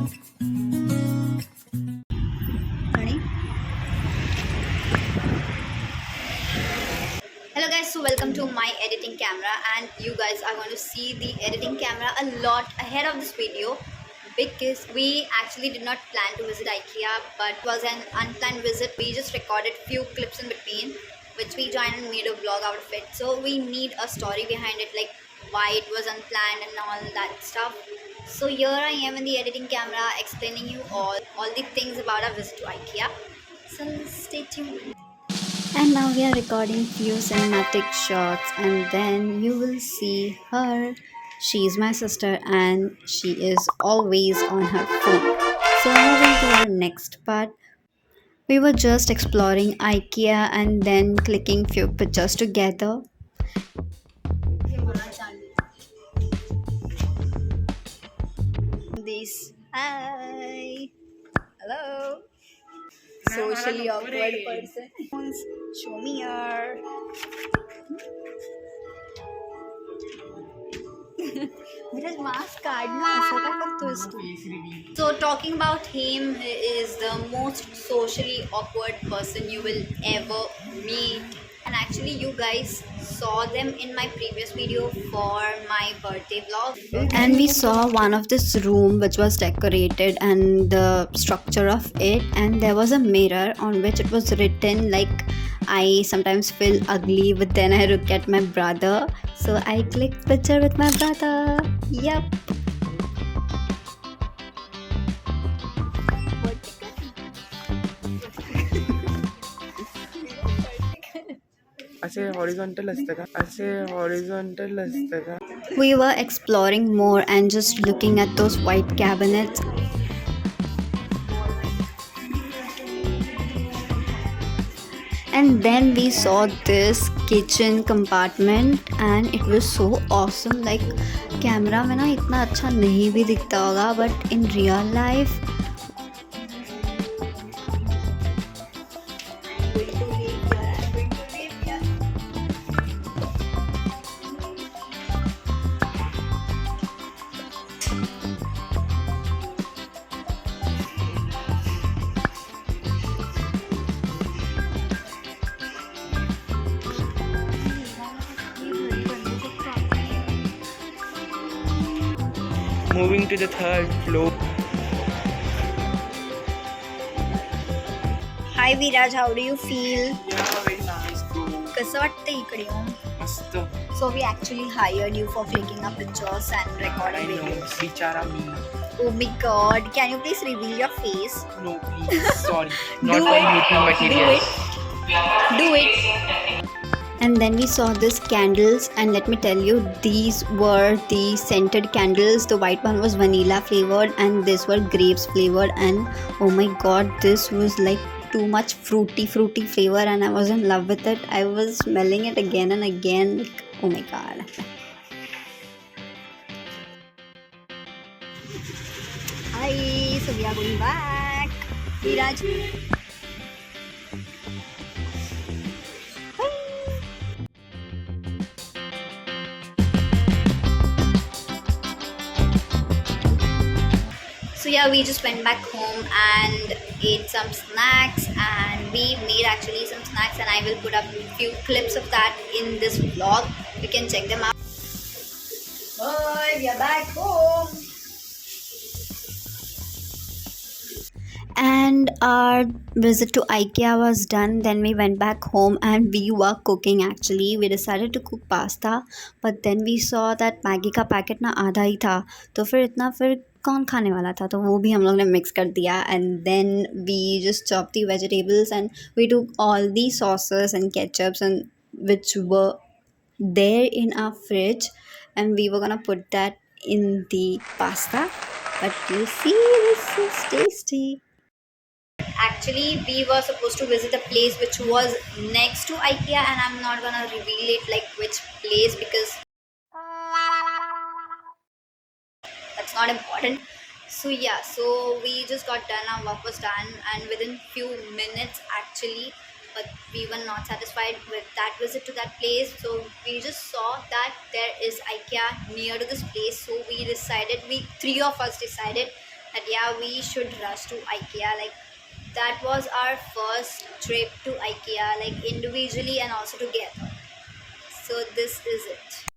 Ready? Hello guys, so welcome to my editing camera, and you guys are going to see the editing camera a lot ahead of this video because we actually did not plan to visit IKEA, but it was an unplanned visit. We just recorded few clips in between which we joined and made a vlog out of it. So we need a story behind it, like why it was unplanned and all that stuff. So here I am in the editing camera explaining you all the things about our visit to IKEA. So stay tuned. And now we are recording few cinematic shots, and then you will see her. She's my sister and she is always on her phone. So moving to our next part, we were just exploring IKEA and then clicking few pictures together. This hi, hello, socially awkward person. Show me your. Because mask काटना ऐसा क्या करते हो? So talking about him, he is the most socially awkward person you will ever meet. And actually you guys saw them in my previous video for my birthday vlog. And we saw one of this room which was decorated and the structure of it, and there was a mirror on which it was written like, I sometimes feel ugly, but then I look at my brother. So I clicked picture with my brother. Yep. असे horizontal असतं का असे horizontal असतं का We were exploring more and just looking at those white cabinets. And then we saw this kitchen compartment and it was so awesome. Like camera में ना इतना अच्छा नहीं भी दिखता होगा, but in real life moving to the third floor. Hi Viraj, how do you feel? Yeah, very nice bro. कसं वाटतं इकडे येऊन? मस्त. So we actually hired you for clicking up pictures and recording videos. बिचारा मी. Oh my god, can you please reveal your face? No please, sorry. Do Not my it. making materials. Do it. And then we saw these candles, and let me tell you, these were the scented candles. The white one was vanilla flavored and these were grapes flavored, and oh my god, this was like too much fruity flavor, and I was in love with it. I was smelling it again and again, like, oh my god. Hi, so we are going back. Viraj. So yeah, we just went back home and ate some snacks, and we made actually some snacks, and I will put up a few clips of that in this vlog. You can check them out. Bye, we are back home. And our visit to IKEA was done. Then we went back home and we were cooking. Actually we decided to cook pasta, but then we saw that Maggi का packet ना आधा ही था, तो फिर कौन खाने वाला था, तो वो भी हम लोग ने मिक्स कर दिया. And then we just chopped the vegetables and we took all the sauces and ketchups and which were there in our fridge, and we were gonna put that in the pasta. But you see, this is tasty. Actually we were supposed to visit a place which was next to IKEA, and I'm not gonna reveal it like which place because that's not important. So yeah, so we just got done, our work was done, and within few minutes actually, but we were not satisfied with that visit to that place. So we just saw that there is IKEA near to this place, so we three of us decided that yeah, we should rush to Ikea. Like that was our first trip to Ikea, like individually and also together. So this is it.